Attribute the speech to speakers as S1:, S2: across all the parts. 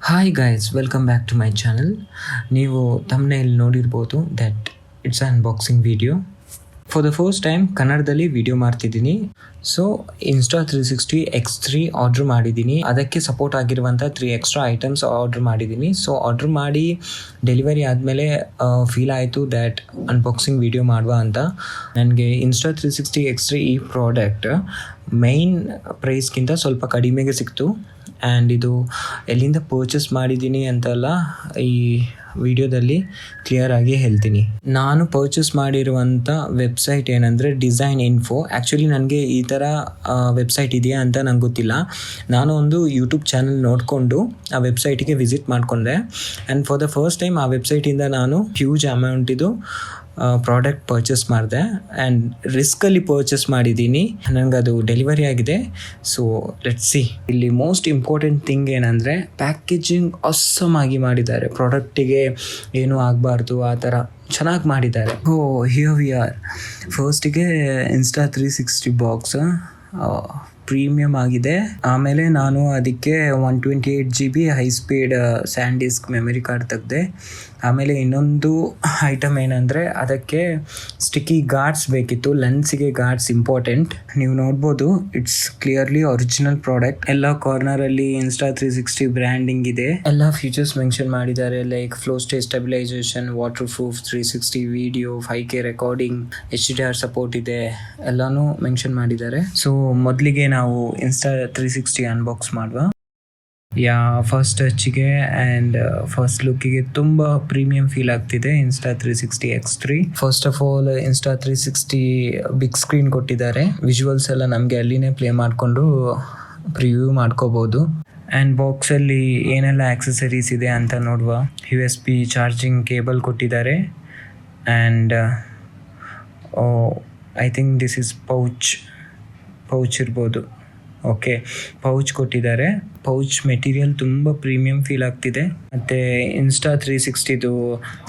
S1: Hi guys, welcome back to my channel. ನೀವು ತಮ್ಮನೇಲಿ ನೋಡಿರ್ಬೋದು that it's unboxing video. For the first time ಕನ್ನಡದಲ್ಲಿ video ಮಾಡ್ತಿದ್ದೀನಿ. So Insta360 X3 order ಮಾಡಿದ್ದೀನಿ. ಅದಕ್ಕೆ ಸಪೋರ್ಟ್ ಆಗಿರುವಂಥ 3 ಎಕ್ಸ್ಟ್ರಾ ಐಟಮ್ಸ್ ಆರ್ಡ್ರ್ ಮಾಡಿದ್ದೀನಿ. ಸೊ ಆರ್ಡ್ರ್ ಮಾಡಿ ಡೆಲಿವರಿ ಆದಮೇಲೆ ಫೀಲ್ ಆಯಿತು ದ್ಯಾಟ್ ಅನ್ಬಾಕ್ಸಿಂಗ್ ವಿಡಿಯೋ ಮಾಡುವ ಅಂತ. ನನಗೆ Insta360 X3 ಈ ಪ್ರಾಡಕ್ಟ್ ಮೈನ್ ಪ್ರೈಸ್ಗಿಂತ ಸ್ವಲ್ಪ ಕಡಿಮೆಗೆ ಸಿಕ್ತು. ಆ್ಯಂಡ್ ಇದು ಎಲ್ಲಿಂದ ಪರ್ಚೇಸ್ ಮಾಡಿದ್ದೀನಿ ಅಂತೆಲ್ಲ ಈ ವಿಡಿಯೋದಲ್ಲಿ ಕ್ಲಿಯರ್ ಆಗಿ ಹೇಳ್ತೀನಿ. ನಾನು ಪರ್ಚೇಸ್ ಮಾಡಿರುವಂಥ ವೆಬ್ಸೈಟ್ ಏನಂದರೆ ಡಿಸೈನ್ ಇನ್ಫೋ. ಆ್ಯಕ್ಚುಲಿ ನನಗೆ ಈ ಥರ ವೆಬ್ಸೈಟ್ ಇದೆಯಾ ಅಂತ ನಂಗೆ ಗೊತ್ತಿಲ್ಲ. ನಾನು ಒಂದು ಯೂಟ್ಯೂಬ್ ಚಾನಲ್ ನೋಡಿಕೊಂಡು ಆ ವೆಬ್ಸೈಟಿಗೆ ವಿಸಿಟ್ ಮಾಡಿಕೊಂಡೆ. And for the first time ಆ ವೆಬ್ಸೈಟಿಂದ ನಾನು ಹ್ಯೂಜ್ ಅಮೌಂಟಿದು ಪ್ರಾಡಕ್ಟ್ ಪರ್ಚೇಸ್ ಮಾಡಿದೆ. ಆ್ಯಂಡ್ ರಿಸ್ಕಲ್ಲಿ ಪರ್ಚೇಸ್ ಮಾಡಿದ್ದೀನಿ. ನನಗದು ಡೆಲಿವರಿ ಆಗಿದೆ. So let's see. ಇಲ್ಲಿ ಮೋಸ್ಟ್ ಇಂಪಾರ್ಟೆಂಟ್ ಥಿಂಗ್ ಏನಂದರೆ ಪ್ಯಾಕೇಜಿಂಗ್ ಆಸಮ್ ಆಗಿ ಮಾಡಿದ್ದಾರೆ. ಪ್ರಾಡಕ್ಟಿಗೆ ಏನೂ ಆಗಬಾರ್ದು ಆ ಥರ ಚೆನ್ನಾಗಿ ಮಾಡಿದ್ದಾರೆ. Here we are. ಫಸ್ಟಿಗೆ Insta360 ಬಾಕ್ಸ್ ಪ್ರೀಮಿಯಮ್ ಆಗಿದೆ. ಆಮೇಲೆ ನಾನು ಅದಕ್ಕೆ 128 GB high speed SanDisk memory card ತೆಗೆದೆ. ಆಮೇಲೆ ಇನ್ನೊಂದು ಐಟಮ್ ಏನಂದರೆ ಅದಕ್ಕೆ ಸ್ಟಿಕ್ಕಿ ಗಾರ್ಡ್ಸ್ ಬೇಕಿತ್ತು. ಲೆನ್ಸಿಗೆ ಗಾರ್ಡ್ಸ್ ಇಂಪಾರ್ಟೆಂಟ್. ನೀವು ನೋಡ್ಬೋದು ಇಟ್ಸ್ ಕ್ಲಿಯರ್ಲಿ ಒರಿಜಿನಲ್ ಪ್ರಾಡಕ್ಟ್. ಎಲ್ಲ ಕಾರ್ನರಲ್ಲಿ Insta360 ಬ್ರ್ಯಾಂಡಿಂಗ್ ಇದೆ. ಎಲ್ಲ ಫೀಚರ್ಸ್ ಮೆನ್ಷನ್ ಮಾಡಿದ್ದಾರೆ, like flow stage stabilisation, water proof, 360 video, 5K recording, HDR support ಇದೆ, ಎಲ್ಲಾನು ಮೆನ್ಷನ್ ಮಾಡಿದ್ದಾರೆ. ಸೊ ಮೊದಲಿಗೆ ನಾವು Insta360 ಅನ್ಬಾಕ್ಸ್ ಮಾಡುವ. ಫಸ್ಟ್ ಟಚ್ಗೆ ಆ್ಯಂಡ್ ಫಸ್ಟ್ ಲುಕ್ಕಿಗೆ ತುಂಬ ಪ್ರೀಮಿಯಂ ಫೀಲ್ ಆಗ್ತಿದೆ Insta360 X3. First of all Insta360 big screen ಕೊಟ್ಟಿದ್ದಾರೆ. ವಿಜುವಲ್ಸ್ ಎಲ್ಲ ನಮಗೆ ಅಲ್ಲಿನೇ ಪ್ಲೇ ಮಾಡಿಕೊಂಡು ಪ್ರಿವ್ಯೂ ಮಾಡ್ಕೋಬೋದು. ಆ್ಯಂಡ್ ಬಾಕ್ಸಲ್ಲಿ ಏನೆಲ್ಲ ಆಕ್ಸೆಸರೀಸ್ ಇದೆ ಅಂತ ನೋಡುವ. USB ಚಾರ್ಜಿಂಗ್ ಕೇಬಲ್ ಕೊಟ್ಟಿದ್ದಾರೆ. And I think this is pouch ಇರ್ಬೋದು. ಓಕೆ, ಪೌಚ್ ಕೊಟ್ಟಿದ್ದಾರೆ. ಪೌಚ್ ಮೆಟೀರಿಯಲ್ ತುಂಬ ಪ್ರೀಮಿಯಂ ಫೀಲ್ ಆಗ್ತಿದೆ. ಮತ್ತು Insta360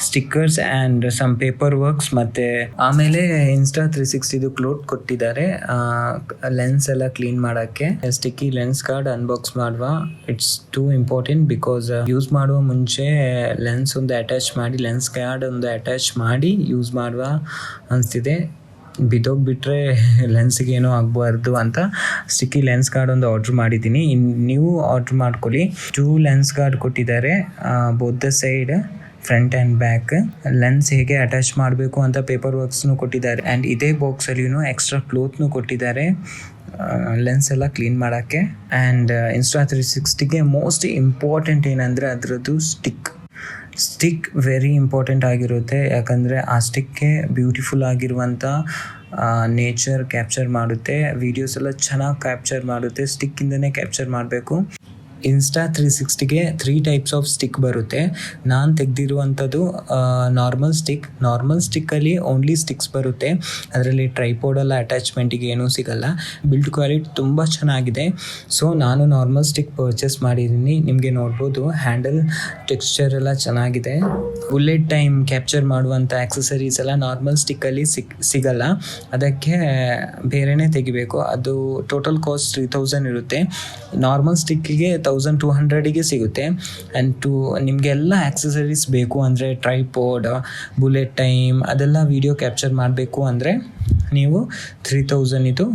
S1: stickers and some paper works, ಮತ್ತು ಆಮೇಲೆ Insta360 ಕ್ಲೋತ್ ಕೊಟ್ಟಿದ್ದಾರೆ ಲೆನ್ಸ್ ಎಲ್ಲ ಕ್ಲೀನ್ ಮಾಡೋಕ್ಕೆ. ಸ್ಟಿಕ್ಕಿ ಲೆನ್ಸ್ ಕಾರ್ಡ್ ಅನ್ಬಾಕ್ಸ್ ಮಾಡುವ. It's two important because use ಮಾಡುವ ಮುಂಚೆ ಲೆನ್ಸ್ ಒಂದು ಅಟ್ಯಾಚ್ ಮಾಡಿ, ಲೆನ್ಸ್ ಕಾರ್ಡ್ ಒಂದು ಅಟ್ಯಾಚ್ ಮಾಡಿ ಯೂಸ್ ಮಾಡುವ ಅನಿಸ್ತಿದೆ. ಬಿದ್ದೋಗ್ಬಿಟ್ರೆ ಲೆನ್ಸಿಗೆ ಏನೋ ಆಗಬಾರ್ದು ಅಂತ ಸ್ಟಿಕ್ಕಿ ಲೆನ್ಸ್ ಕಾರ್ಡ್ ಒಂದು ಆರ್ಡ್ರ್ ಮಾಡಿದ್ದೀನಿ. ನೀವು ಆರ್ಡ್ರ್ ಮಾಡ್ಕೊಳ್ಳಿ. 2 ಲೆನ್ಸ್ ಕಾರ್ಡ್ ಕೊಟ್ಟಿದ್ದಾರೆ, both the side, front and back. Lens ಹೇಗೆ ಅಟ್ಯಾಚ್ ಮಾಡಬೇಕು ಅಂತ ಪೇಪರ್ ವರ್ಕ್ಸ್ನು ಕೊಟ್ಟಿದ್ದಾರೆ. ಆ್ಯಂಡ್ ಇದೇ ಬಾಕ್ಸಲ್ಲಿನೂ ಎಕ್ಸ್ಟ್ರಾ ಕ್ಲೋತ್ನು ಕೊಟ್ಟಿದ್ದಾರೆ ಲೆನ್ಸ್ ಎಲ್ಲ ಕ್ಲೀನ್ ಮಾಡೋಕ್ಕೆ. ಆ್ಯಂಡ್ Insta360ಗೆ ಮೋಸ್ಟ್ ಇಂಪಾರ್ಟೆಂಟ್ ಏನಂದರೆ ಅದರದ್ದು ಸ್ಟಿಕ್ ವೆರಿ ಇಂಪಾರ್ಟೆಂಟ್ ಆಗಿರುತ್ತೆ. ಯಾಕಂದರೆ ಆ ಸ್ಟಿಕ್ಗೆ ಬ್ಯೂಟಿಫುಲ್ ಆಗಿರುವಂಥ ನೇಚರ್ ಕ್ಯಾಪ್ಚರ್ ಮಾಡುತ್ತೆ. ವೀಡಿಯೋಸ್ ಎಲ್ಲ ಚೆನ್ನಾಗಿ ಕ್ಯಾಪ್ಚರ್ ಮಾಡುತ್ತೆ. ಸ್ಟಿಕ್ಕಿಂದನೇ ಕ್ಯಾಪ್ಚರ್ ಮಾಡಬೇಕು. Insta360ಗೆ 3 ಟೈಪ್ಸ್ ಆಫ್ ಸ್ಟಿಕ್ ಬರುತ್ತೆ. ನಾನು ತೆಗೆದಿರುವಂಥದ್ದು ನಾರ್ಮಲ್ ಸ್ಟಿಕ್ಕಲ್ಲಿ ಓನ್ಲಿ ಸ್ಟಿಕ್ಸ್ ಬರುತ್ತೆ. ಅದರಲ್ಲಿ ಟ್ರೈಪೋಡೆಲ್ಲ ಅಟ್ಯಾಚ್ಮೆಂಟಿಗೆ ಏನೂ ಸಿಗಲ್ಲ. ಬಿಲ್ಡ್ ಕ್ವಾಲಿಟಿ ತುಂಬ ಚೆನ್ನಾಗಿದೆ. ಸೊ ನಾನು ನಾರ್ಮಲ್ ಸ್ಟಿಕ್ ಪರ್ಚೇಸ್ ಮಾಡಿದ್ದೀನಿ. ನಿಮಗೆ ನೋಡ್ಬೋದು ಹ್ಯಾಂಡಲ್ ಟೆಕ್ಸ್ಚರ್ ಎಲ್ಲ ಚೆನ್ನಾಗಿದೆ. ಬುಲೆಟ್ ಟೈಮ್ ಕ್ಯಾಪ್ಚರ್ ಮಾಡುವಂಥ ಆಕ್ಸೆಸರೀಸ್ ಎಲ್ಲ ನಾರ್ಮಲ್ ಸ್ಟಿಕ್ಕಲ್ಲಿ ಸಿಗಲ್ಲ. ಅದಕ್ಕೆ ಬೇರೆಯೇ ತೆಗಿಬೇಕು. ಅದು ಟೋಟಲ್ ಕಾಸ್ಟ್ 3000 ಇರುತ್ತೆ. ನಾರ್ಮಲ್ ಸ್ಟಿಕ್ಕಿಗೆ 1200ಗೆ ಸಿಗುತ್ತೆ. ಆ್ಯಂಡ್ ನಿಮಗೆಲ್ಲ ಆಕ್ಸೆಸರೀಸ್ ಬೇಕು ಅಂದರೆ ಟ್ರೈಪೋಡ್, ಬುಲೆಟ್ ಟೈಮ್ ಅದೆಲ್ಲ ವಿಡಿಯೋ ಕ್ಯಾಪ್ಚರ್ ಮಾಡಬೇಕು ಅಂದರೆ ನೀವು 3000 ಇದು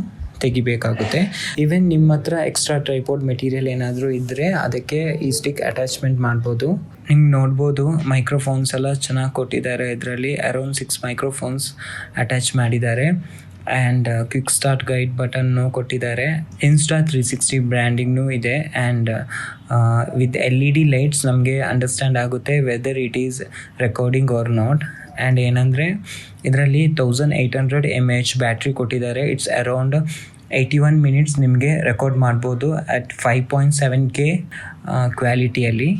S1: ತೆಗಿಬೇಕಾಗುತ್ತೆ. ಈವನ್ ನಿಮ್ಮ ಹತ್ರ ಎಕ್ಸ್ಟ್ರಾ ಟ್ರೈಪೋಡ್ ಮೆಟೀರಿಯಲ್ ಏನಾದರೂ ಇದ್ದರೆ ಅದಕ್ಕೆ ಈ ಸ್ಟಿಕ್ ಅಟ್ಯಾಚ್ಮೆಂಟ್ ಮಾಡ್ಬೋದು. ನಿಮ್ಗೆ ನೋಡ್ಬೋದು ಮೈಕ್ರೋಫೋನ್ಸ್ ಎಲ್ಲ ಚೆನ್ನಾಗಿ ಕೊಟ್ಟಿದ್ದಾರೆ. ಇದರಲ್ಲಿ ಅರೌಂಡ್ 6 ಮೈಕ್ರೋಫೋನ್ಸ್ ಅಟ್ಯಾಚ್ ಮಾಡಿದ್ದಾರೆ. ಆ್ಯಂಡ್ ಕ್ವಿಕ್ ಸ್ಟಾರ್ಟ್ ಗೈಡ್ ಬಟನ್ನು ಕೊಟ್ಟಿದ್ದಾರೆ. Insta360 ಬ್ರ್ಯಾಂಡಿಂಗ್ನೂ ಇದೆ. ಆ್ಯಂಡ್ ವಿತ್ LED ಲೈಟ್ಸ್ ನಮಗೆ ಅಂಡರ್ಸ್ಟ್ಯಾಂಡ್ ಆಗುತ್ತೆ whether it is recording or not. And ಏನಂದರೆ ಇದರಲ್ಲಿ 1800 mAh ಬ್ಯಾಟ್ರಿ ಕೊಟ್ಟಿದ್ದಾರೆ. ಇಟ್ಸ್ ಅರೌಂಡ್ 81 ಮಿನಿಟ್ಸ್ ನಿಮಗೆ ರೆಕಾರ್ಡ್ ಮಾಡ್ಬೋದು ಅಟ್ 5.7K ಕ್ವಾಲಿಟಿಯಲ್ಲಿ.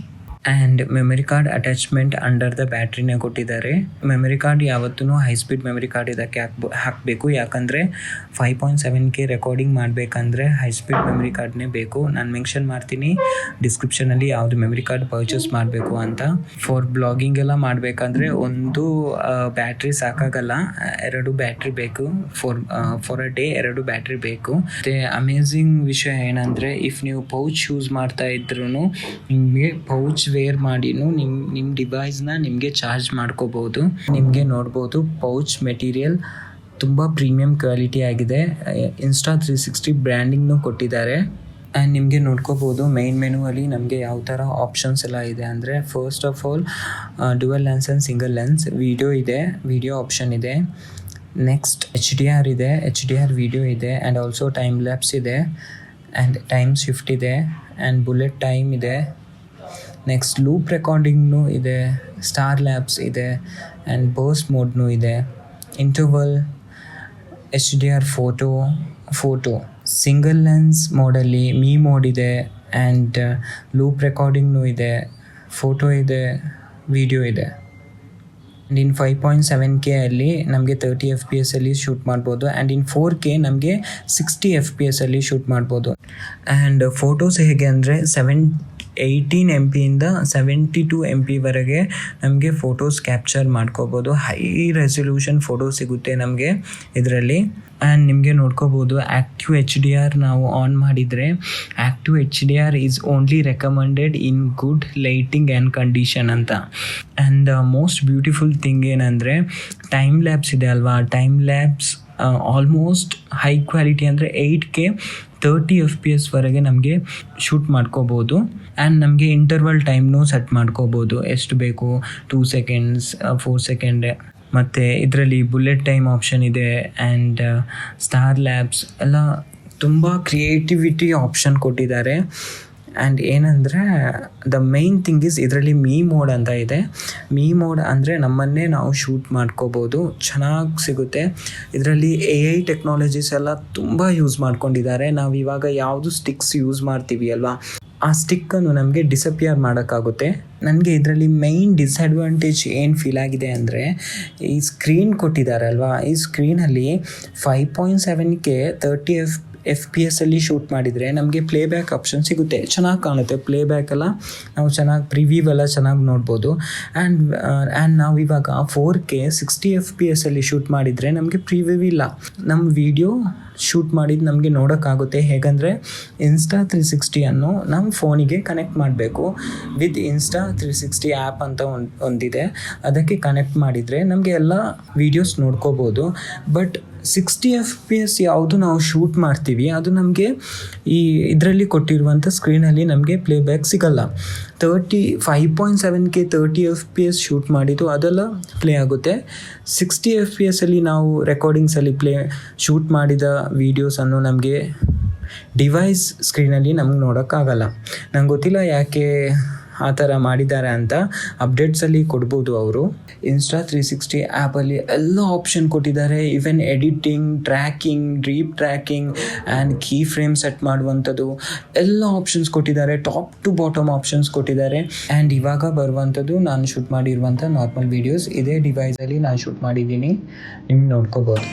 S1: And memory card attachment under the ಬ್ಯಾಟ್ರಿನೇ ಕೊಟ್ಟಿದ್ದಾರೆ. ಮೆಮರಿ ಕಾರ್ಡ್ ಯಾವತ್ತೂ ಹೈ ಸ್ಪೀಡ್ ಮೆಮರಿ ಕಾರ್ಡ್ ಇದಕ್ಕೆ ಹಾಕಬೇಕು, ಯಾಕಂದರೆ 5.7K ರೆಕಾರ್ಡಿಂಗ್ ಮಾಡಬೇಕಂದ್ರೆ ಹೈ ಸ್ಪೀಡ್ ಮೆಮರಿ ಕಾರ್ಡ್ನೇ ಬೇಕು. ನಾನು ಮೆನ್ಷನ್ ಮಾಡ್ತೀನಿ ಡಿಸ್ಕ್ರಿಪ್ಷನಲ್ಲಿ ಯಾವುದು ಮೆಮರಿ ಕಾರ್ಡ್ ಪರ್ಚೇಸ್ ಮಾಡಬೇಕು ಅಂತ. ಫಾರ್ ಬ್ಲಾಗಿಂಗ್ ಎಲ್ಲ ಮಾಡಬೇಕಂದ್ರೆ ಒಂದು ಬ್ಯಾಟ್ರಿ ಸಾಕಾಗಲ್ಲ, 2 ಬ್ಯಾಟ್ರಿ ಬೇಕು. ಫಾರ್ ಅ ಡೇ 2 ಬ್ಯಾಟ್ರಿ ಬೇಕು. ಮತ್ತು ಅಮೇಝಿಂಗ್ ವಿಷಯ ಏನಂದರೆ, ಇಫ್ ನೀವು ಪೌಚ್ ಯೂಸ್ ಮಾಡ್ತಾ ಇದ್ರೂ ನಿಮಗೆ ಪೌಚ್ ವೇರ್ ಮಾಡಿನೂ ನಿಮ್ಮ ಡಿವೈಸ್ನ ನಿಮಗೆ ಚಾರ್ಜ್ ಮಾಡ್ಕೋಬೋದು. ನಿಮಗೆ ನೋಡ್ಬೋದು ಪೌಚ್ ಮೆಟೀರಿಯಲ್ ತುಂಬ ಪ್ರೀಮಿಯಂ ಕ್ವಾಲಿಟಿ ಆಗಿದೆ. Insta360 ಬ್ರ್ಯಾಂಡಿಂಗ್ನೂ ಕೊಟ್ಟಿದ್ದಾರೆ. ಆ್ಯಂಡ್ ನಿಮಗೆ ನೋಡ್ಕೋಬೋದು ಮೈನ್ ಮೆನುವಲ್ಲಿ ನಮಗೆ ಯಾವ ಥರ ಆಪ್ಷನ್ಸ್ ಎಲ್ಲ ಇದೆ ಅಂದರೆ, first of all dual lens and single lens, video ಇದೆ, ವಿಡಿಯೋ ಆಪ್ಷನ್ ಇದೆ. ನೆಕ್ಸ್ಟ್ HDR ಇದೆ, HDR ವಿಡಿಯೋ ಇದೆ. ಆ್ಯಂಡ್ ಆಲ್ಸೋ ಟೈಮ್ ಲ್ಯಾಪ್ಸ್ ಇದೆ, ಆ್ಯಂಡ್ ಟೈಮ್ ಶಿಫ್ಟ್ ಇದೆ, ಆ್ಯಂಡ್ ಬುಲೆಟ್ ಟೈಮ್ ಇದೆ. ನೆಕ್ಸ್ಟ್ ಲೂಪ್ ರೆಕಾರ್ಡಿಂಗ್ನೂ ಇದೆ, ಸ್ಟಾರ್ ಲ್ಯಾಬ್ಸ್ ಇದೆ, ಆ್ಯಂಡ್ ಬರ್ಸ್ಟ್ ಮೋಡ್ನೂ ಇದೆ. Interval, HDR photo single lens ಮೋಡಲ್ಲಿ ಮೀ ಮೋಡ್ ಇದೆ, ಆ್ಯಂಡ್ ಲೂಪ್ ರೆಕಾರ್ಡಿಂಗ್ನೂ ಇದೆ, ಫೋಟೋ ಇದೆ, ವಿಡಿಯೋ ಇದೆ. ಆ್ಯಂಡ್ ಇನ್ 5.7K ಅಲ್ಲಿ ನಮಗೆ 30 FPS ಅಲ್ಲಿ ಶೂಟ್ ಮಾಡ್ಬೋದು. ಆ್ಯಂಡ್ ಇನ್ 4K ನಮಗೆ 60 FPS ಅಲ್ಲಿ ಶೂಟ್ ಮಾಡ್ಬೋದು. ಆ್ಯಂಡ್ ಫೋಟೋಸ್ ಹೇಗೆ ಅಂದರೆ 18 MPಯಿಂದ 72 MPವರೆಗೆ ನಮಗೆ ಫೋಟೋಸ್ ಕ್ಯಾಪ್ಚರ್ ಮಾಡ್ಕೋಬೋದು. ಹೈ ರೆಸೊಲ್ಯೂಷನ್ ಫೋಟೋ ಸಿಗುತ್ತೆ ನಮಗೆ ಇದರಲ್ಲಿ. ಆ್ಯಂಡ್ ನಿಮಗೆ ನೋಡ್ಕೋಬೋದು ಆ್ಯಕ್ಟಿವ್ HDR ನಾವು ಆನ್ ಮಾಡಿದರೆ, active HDR is only recommended in good lighting and condition ಅಂತ. ಆ್ಯಂಡ್ ಮೋಸ್ಟ್ ಬ್ಯೂಟಿಫುಲ್ ಥಿಂಗ್ ಏನಂದರೆ ಟೈಮ್ ಲ್ಯಾಬ್ಸ್ ಇದೆ ಅಲ್ವಾ, time lapse almost high quality ಅಂದರೆ 8K 30 FPS ವರೆಗೆ ನಮಗೆ ಶೂಟ್ ಮಾಡ್ಕೋಬೋದು. ಆ್ಯಂಡ್ ನಮಗೆ ಇಂಟರ್ವಲ್ ಟೈಮ್ನೂ ಸೆಟ್ ಮಾಡ್ಕೋಬೋದು, ಎಷ್ಟು ಬೇಕು, 2 ಸೆಕೆಂಡ್ಸ್, 4 ಸೆಕೆಂಡ್. ಮತ್ತು ಇದರಲ್ಲಿ ಬುಲೆಟ್ ಟೈಮ್ ಆಪ್ಷನ್ ಇದೆ, ಆ್ಯಂಡ್ ಸ್ಟಾರ್ ಲ್ಯಾಬ್ಸ್ ಎಲ್ಲ ತುಂಬ ಕ್ರಿಯೇಟಿವಿಟಿ ಆಪ್ಷನ್ ಕೊಟ್ಟಿದ್ದಾರೆ. ಆ್ಯಂಡ್ ಏನಂದರೆ ದ ಮೈನ್ ಥಿಂಗ್ ಈಸ್ ಇದರಲ್ಲಿ ಮೀ ಮೋಡ್ ಅಂತ ಇದೆ. ಮೀ ಮೋಡ್ ಅಂದರೆ ನಮ್ಮನ್ನೇ ನಾವು ಶೂಟ್ ಮಾಡ್ಕೋಬೋದು, ಚೆನ್ನಾಗಿ ಸಿಗುತ್ತೆ. ಇದರಲ್ಲಿ AI ಟೆಕ್ನಾಲಜೀಸ್ ಎಲ್ಲ ತುಂಬ ಯೂಸ್ ಮಾಡ್ಕೊಂಡಿದ್ದಾರೆ. ನಾವು ಇವಾಗ ಯಾವುದು ಸ್ಟಿಕ್ಸ್ ಯೂಸ್ ಮಾಡ್ತೀವಿ ಅಲ್ವಾ, ಆ ಸ್ಟಿಕ್ಕನ್ನು ನಮಗೆ ಡಿಸಪಿಯರ್ ಮಾಡೋಕ್ಕಾಗುತ್ತೆ. ನನಗೆ ಇದರಲ್ಲಿ ಮೈನ್ ಡಿಸ್ಅಡ್ವಾಂಟೇಜ್ ಏನು ಫೀಲ್ ಆಗಿದೆ ಅಂದರೆ, ಈ ಸ್ಕ್ರೀನ್ ಕೊಟ್ಟಿದ್ದಾರೆ ಅಲ್ವಾ, ಈ ಸ್ಕ್ರೀನಲ್ಲಿ 5.7K 30 FPS ಅಲ್ಲಿ ಶೂಟ್ ಮಾಡಿದರೆ ನಮಗೆ ಪ್ಲೇಬ್ಯಾಕ್ ಆಪ್ಷನ್ ಸಿಗುತ್ತೆ, ಚೆನ್ನಾಗಿ ಕಾಣುತ್ತೆ. ಪ್ಲೇಬ್ಯಾಕ್ ಎಲ್ಲ ನಾವು ಚೆನ್ನಾಗಿ ಪ್ರಿವ್ಯೂ ಎಲ್ಲ ಚೆನ್ನಾಗಿ ನೋಡ್ಬೋದು. ಆ್ಯಂಡ್ ನಾವು ಇವಾಗ 4K 60 FPS ಅಲ್ಲಿ ಶೂಟ್ ಮಾಡಿದರೆ ನಮಗೆ ಪ್ರಿವ್ಯೂ ಇಲ್ಲ. ನಮ್ಮ ವಿಡಿಯೋ ಶೂಟ್ ಮಾಡಿದ್ದು ನಮಗೆ ನೋಡೋಕ್ಕಾಗುತ್ತೆ. ಹೇಗೆಂದರೆ Insta360 ಅನ್ನು ನಮ್ಮ ಫೋನಿಗೆ ಕನೆಕ್ಟ್ ಮಾಡಬೇಕು. ವಿತ್ Insta360 ಆ್ಯಪ್ ಅಂತ ಒಂದಿದೆ, ಅದಕ್ಕೆ ಕನೆಕ್ಟ್ ಮಾಡಿದರೆ ನಮಗೆ ಎಲ್ಲ ವೀಡಿಯೋಸ್ ನೋಡ್ಕೋಬೋದು. ಬಟ್ 60 FPS ಯಾವುದು ನಾವು ಶೂಟ್ ಮಾಡ್ತೀವಿ ಅದು ನಮಗೆ ಈ ಇದರಲ್ಲಿ ಕೊಟ್ಟಿರುವಂಥ ಸ್ಕ್ರೀನಲ್ಲಿ ನಮಗೆ ಪ್ಲೇಬ್ಯಾಕ್ ಸಿಗಲ್ಲ. 5.7K 30 FPS ಶೂಟ್ ಮಾಡಿದ್ದು ಅದೆಲ್ಲ ಪ್ಲೇ ಆಗುತ್ತೆ. 60 FPS ಅಲ್ಲಿ ನಾವು ರೆಕಾರ್ಡಿಂಗ್ಸಲ್ಲಿ ಶೂಟ್ ಮಾಡಿದ ವೀಡಿಯೋಸನ್ನು ನಮಗೆ ಡಿವೈಸ್ ಸ್ಕ್ರೀನಲ್ಲಿ ನಮ್ಗೆ ನೋಡೋಕ್ಕಾಗಲ್ಲ. ನಂಗೆ ಗೊತ್ತಿಲ್ಲ ಯಾಕೆ ಆ ಥರ ಮಾಡಿದ್ದಾರೆ ಅಂತ. ಅಪ್ಡೇಟ್ಸಲ್ಲಿ ಕೊಡ್ಬೋದು ಅವರು. Insta360 ಆ್ಯಪಲ್ಲಿ ಎಲ್ಲ ಆಪ್ಷನ್ ಕೊಟ್ಟಿದ್ದಾರೆ. Even editing, tracking, deep tracking and key frame set ಮಾಡುವಂಥದ್ದು ಎಲ್ಲ ಆಪ್ಷನ್ಸ್ ಕೊಟ್ಟಿದ್ದಾರೆ. ಟಾಪ್ ಟು ಬಾಟಮ್ ಆಪ್ಷನ್ಸ್ ಕೊಟ್ಟಿದ್ದಾರೆ. ಆ್ಯಂಡ್ ಇವಾಗ ಬರುವಂಥದ್ದು ನಾನು ಶೂಟ್ ಮಾಡಿರುವಂಥ ನಾರ್ಮಲ್ ವೀಡಿಯೋಸ್ ಇದೇ ಡಿವೈಸಲ್ಲಿ ನಾನು ಶೂಟ್ ಮಾಡಿದ್ದೀನಿ, ನಿಮ್ಗೆ ನೋಡ್ಕೋಬೋದು.